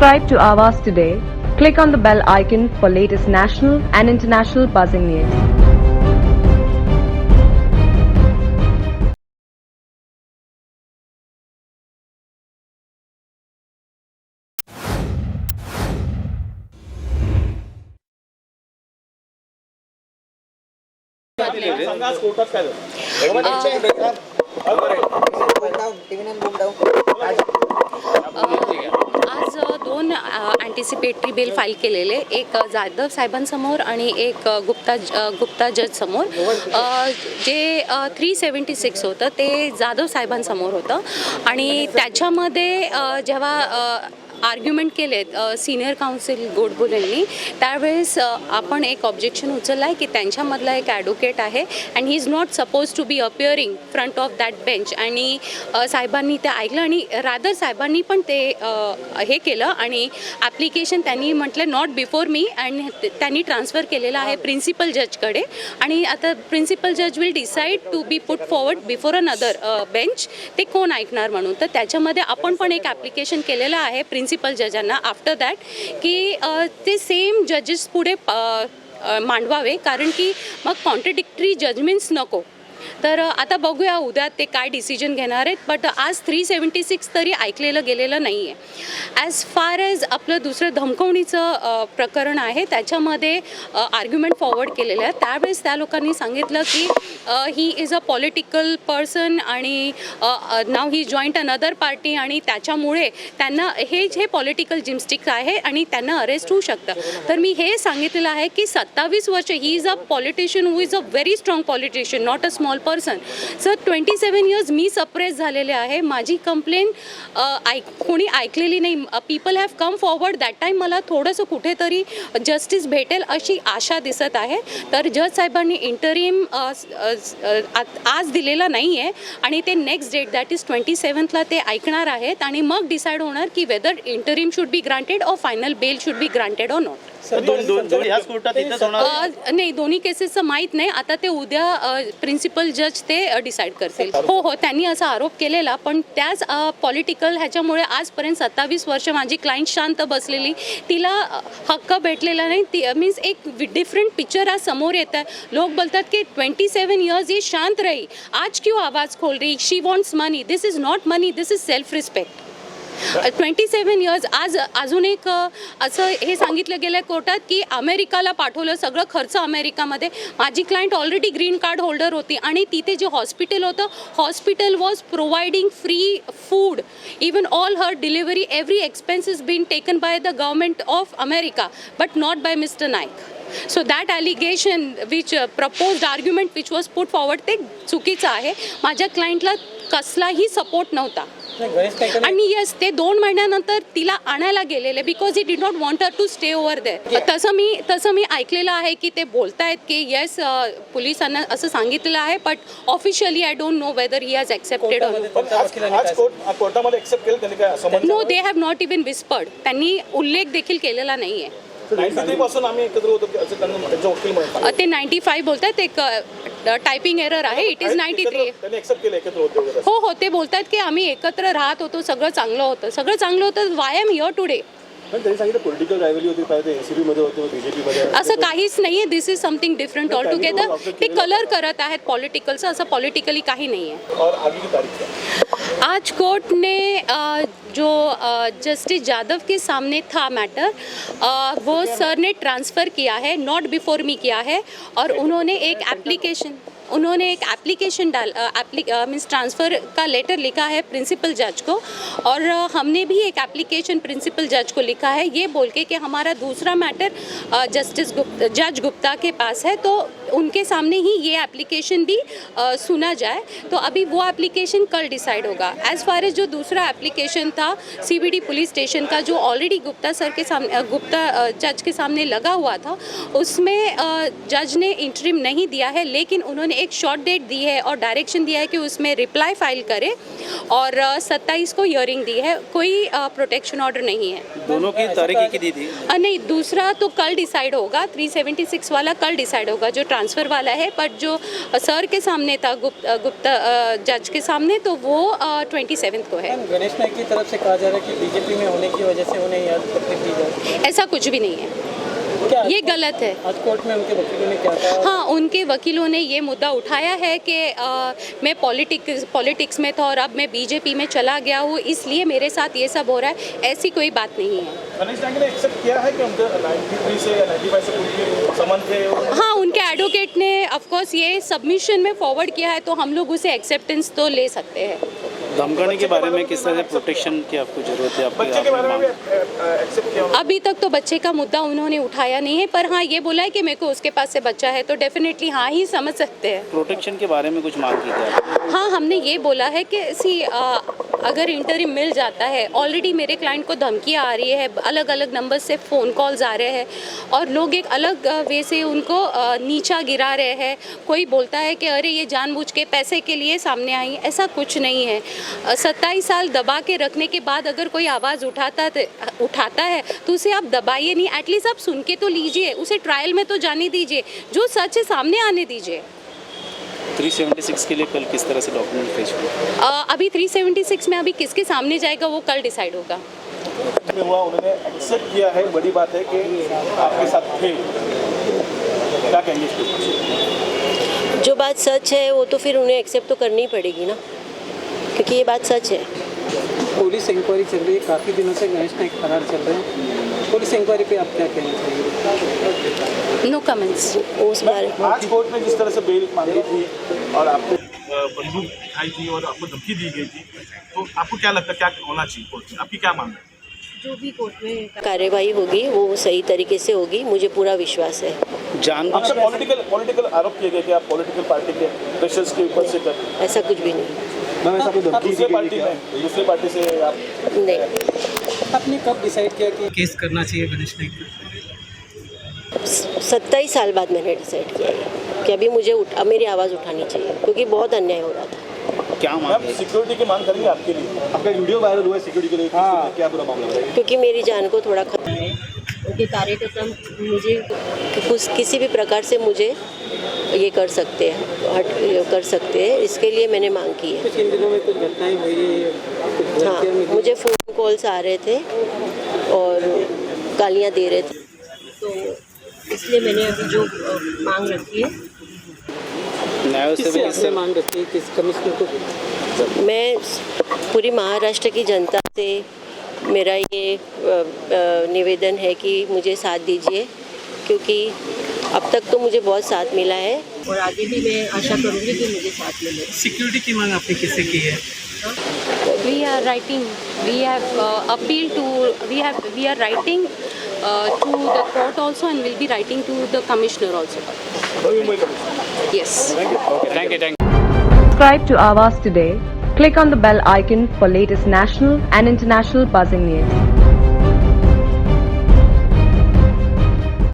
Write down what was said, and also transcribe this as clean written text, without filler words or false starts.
Subscribe to Avas today. Click on the bell icon for latest national and international buzzing news. आज दोन anticipatory bill file केलेले, एक जाधव साहेबांसमोर आणि एक गुप्ता जज समोर. जे 376 होतं ते जाधव साहेबांसमोर होतं आणि त्याच्यामध्ये जेव्हा आर्ग्युमेंट केलेत सिनियर काउन्सिल गोडबोलेंनी, त्यावेळेस आपण एक ऑब्जेक्शन उचलला आहे की त्यांच्यामधला एक ॲडव्होकेट आहे and he is not suppose to be appearing front of that bench. आणि साहेबांनी ते ऐकलं आणि रादर साहेबांनी पण ते हे केलं आणि ॲप्लिकेशन त्यांनी म्हटलं नॉट बिफोर मी, अँड त्यांनी ट्रान्सफर केलेलं आहे प्रिन्सिपल जजकडे. आणि आता प्रिन्सिपल जज will decide to be put forward before another bench, ते कोण ऐकणार म्हणून. तर त्याच्यामध्ये आपण पण एक ॲप्लिकेशन केलेलं आहे प्रिन्सिपल जजांना आफ्टर दॅट की ते सेम जजेस पुढे मांडवावे, कारण की मग कॉन्ट्रडिक्टरी जजमेंट्स नको. तर आता बघूया उद्या ते काय डिसिजन घेणार आहेत. बट आज 376 तरी ऐकलेलं गेलेलं नाही आहे. ॲज फार ॲज आपलं दुसरं धमकवणीचं प्रकरण आहे, त्याच्यामध्ये आर्ग्युमेंट फॉरवर्ड केलेलं आहे. त्यावेळेस त्या लोकांनी सांगितलं की he is a political person आणि नाव ही जॉईंट अनदर पार्टी आणि त्याच्यामुळे त्यांना हे पॉलिटिकल जिमस्टिक्स आहे आणि त्यांना अरेस्ट होऊ शकतं. तर मी हे सांगितलेलं आहे की 27 वर्ष he is a politician who is a very strong politician, not a small person. Sir 27 years me suppress झालेले आहे. माझी कंप्लेन कोणी ऐकलेली नाही. People have come forward. That time मला थोडंसं कुठेतरी जस्टिस भेटेल अशी आशा दिसत आहे. तर जज साहेबांनी इंटरिम आज दिलेला नाही आहे आणि ते नेक्स्ट डेट दॅट इज 27ला ते ऐकणार आहेत आणि मग डिसाईड होणार की whether interim should be granted और final bail should be granted और नॉट. नाही, दोन्ही केसेसचं माहीत नाही. आता ते उद्या प्रिन्सिपल जज ते डिसाईड करतील. हो, त्यांनी असा आरोप केलेला, पण त्याच पॉलिटिकल ह्याच्यामुळे आजपर्यंत 27 वर्ष माझी क्लायंट शांत बसलेली, तिला हक्क भेटलेला नाही. ती मीन्स एक डिफरंट पिक्चर आज समोर येत आहे. लोक बोलतात की 27 इयर्स ही शांत रही, आज क्यों आवाज खोल रही, she wants money. This is not money, this is self respect. 27 years. आज अजून एक असं हे सांगितलं गेलं आहे कोर्टात की अमेरिकाला पाठवलं, सगळं खर्च अमेरिकामध्ये. माझी client already green card holder होती आणि तिथे जे हॉस्पिटल होतं, hospital was providing free food, even all her delivery, every expense is been taken by the government of America but not by mister Naik. So that allegation which proposed argument which was put forward ते चुकीचं आहे. माझ्या क्लायंटला कसलाही support नव्हता आणि yes ते 2 महिन्यानंतर तिला आणायला गेलेले because he did not want her to stay over there. तसं मी ऐकलेलं आहे की ते बोलतायत की येस पोलिसांना असं सांगितलेलं आहे, but officially I don't know whether he has accepted or no. They have not even whispered. त्यांनी उल्लेख देखील केलेला नाही आहे. ते 95 बोलतात, एक टायपिंग एरर आहे. It is 93. हो, ते बोलतात की आम्ही एकत्र राहत होतो, सगळं चांगलं होतं. Why am here today. असं काहीच नाही आहे. This is something different all together. ते कलर करत आहेत पॉलिटिकलचं, असं पॉलिटिकली काही नाही आहे. आज कोर्ट ने जो जस्टिस जाधव के सामने था मैटर, वो सर ने ट्रांसफ़र किया है, नॉट बिफोर मी किया है. और उन्होंने एक एप्लीकेशन मीन्स ट्रांसफ़र का लेटर लिखा है प्रिंसिपल जज को, और हमने भी एक एप्लीकेशन प्रिंसिपल जज को लिखा है ये बोल के कि हमारा दूसरा मैटर जज गुप्ता के पास है, तो उनके सामने ही ये एप्लीकेशन भी सुना जाए. तो अभी वो एप्लीकेशन कल डिसाइड होगा. एज़ फार एज जो दूसरा एप्लीकेशन था CBD पुलिस स्टेशन का, जो ऑलरेडी गुप्ता जज के सामने लगा हुआ था, उसमें जज ने इंटरिम नहीं दिया है, लेकिन उन्होंने उन्होंने एक शॉर्ट डेट दी है और डायरेक्शन दिया है कि उसमें रिप्लाई फाइल करे, और 27 को हियरिंग दी है। कोई प्रोटेक्शन ऑर्डर नहीं है। दोनों की तारीख की दी थी? नहीं, दूसरा तो कल डिसाइड होगा, 376 वाला कल डिसाइड होगा जो ट्रांसफ़र वाला है, बट जो सर के सामने था गुप्ता जज के सामने, तो वो 27 को है। गणेश नाइक की तरफ से कहा जा रहा है कि बीजेपी में होने की वजह से उन्हें याद तकलीफ दी जाए। ऐसा कुछ भी नहीं है, ये गलत है। आज कोर्ट में उनके वकीलों ने क्या कहा? हाँ, उनके वकीलों ने ये मुद्दा उठाया है कि मैं पॉलिटिक्स में था और अब मैं बीजेपी में चला गया हूँ, इसलिए मेरे साथ ये सब हो रहा है। ऐसी कोई बात नहीं है। गणेश नाइक ने एक्सेप्ट किया है कि उनके 93 से या 95 से उनके संबंध थे? हाँ, उनके एडवोकेट ने ऑफ कोर्स ये सबमिशन में फॉरवर्ड किया है, तो हम लोग उसे एक्सेप्टेंस तो ले सकते हैं। धमकाने के बारे में किस तरह से प्रोटेक्शन की आपको जरूरत है? बच्चे के बारे में भी एक्सेप्ट किया? अभी तक तो बच्चे का मुद्दा उन्होंने उठाया नहीं है, पर हाँ ये बोला है कि मेरे को उसके पास से बच्चा है, तो डेफिनेटली हाँ ही समझ सकते हैं। प्रोटेक्शन के बारे में कुछ मांग की जाए? हाँ, हमने ये बोला है कि अगर इंटरिम मिल जाता है, ऑलरेडी मेरे क्लाइंट को धमकियाँ आ रही है, अलग अलग नंबर से फ़ोन कॉल्स आ रहे हैं और लोग एक अलग वे से उनको नीचा गिरा रहे हैं। कोई बोलता है कि अरे ये जानबूझ के पैसे के लिए सामने आई, ऐसा कुछ नहीं है। 27 साल दबा के रखने के बाद अगर कोई आवाज़ उठाता है तो उसे आप दबाइए नहीं, एटलीस्ट आप सुन के तो लीजिए, उसे ट्रायल में तो जाने दीजिए, जो सच है सामने आने दीजिए। 376 के लिए कल किस तरह से डॉक्यूमेंट पेश हुआ? अभी 376 में अभी किसके सामने जाएगा वो कल डिसाइड होगा। हुआ उन्होंने एक्सेप्ट किया है, बड़ी बात है कि आपके साथ थे, क्या कहेंगे इसके? जो बात सच है वो तो फिर उन्हें एक्सेप्ट तो करनी पड़ेगी ना, क्योंकि ये बात सच है। पुलिस इंक्वायरी चल रही है, काफ़ी दिनों से गणेश नाइक फरार चल रहे हैं। पुलिस इंक्वायरी पे आप क्या कहना चाहेंगे? नो कमेंट्स उस बारे में आज कोर्ट में जिस तरह से बेल मांगी थी और आपको बंदूक दिखाई थी और आपको धमकी दी गई थी, तो आपको क्या लगता है क्या होना चाहिए कोर्ट में? आपकी क्या मांग है? जो भी कोर्ट में कार्रवाई होगी वो सही तरीके से होगी, मुझे पूरा विश्वास है। आपसे पॉलिटिकल आरोप किए गए कि आप पॉलिटिकल पार्टी के प्रेशर्स के ऊपर से कर? ऐसा कुछ भी नहीं। दूसरे पार्टी से आप नहीं। आपने कब डिसाइड किया कि केस करना चाहिए गणेश नाइक पे? 27 साल बाद मैंने डिसाइड किया है कि अभी मुझे मेरी आवाज़ उठानी चाहिए, क्योंकि बहुत अन्याय हो रहा था। क्या मांग? सिक्योरिटी की मांग करेंगे आपके लिए? आपका वीडियो वायरल हुआ है सिक्योरिटी के लिए, क्या पूरा मामला है? क्योंकि मेरी जान को थोड़ा खतरा है, उनके कार्यकर्ता मुझे किसी भी प्रकार से मुझे ये कर सकते हैं, इसके लिए मैंने मांग की है। कुछ इन दिनों में कुछ घटनाएं हुई? हाँ, मुझे फ़ोन कॉल्स आ रहे थे और गालियाँ दे रहे थे, तो इसलिए मैंने अभी जो मांग रखी है, किससे मांग रखी है? किस कमिश्नर को? मैं पूरी महाराष्ट्र की जनता से मेरा ये निवेदन है कि मुझे साथ दीजिए, क्योंकि अब तक तो मुझे बहुत साथ मिला है और आगे भी मैं आशा करूँगी कि मुझे साथ मिले। सिक्योरिटी की मांग आपने किससे की है? We are writing to the court also, and we'll be writing to the commissioner also. Yes. Thank you. Subscribe to Awaaz today. Click on the bell icon for latest national and international buzzing news.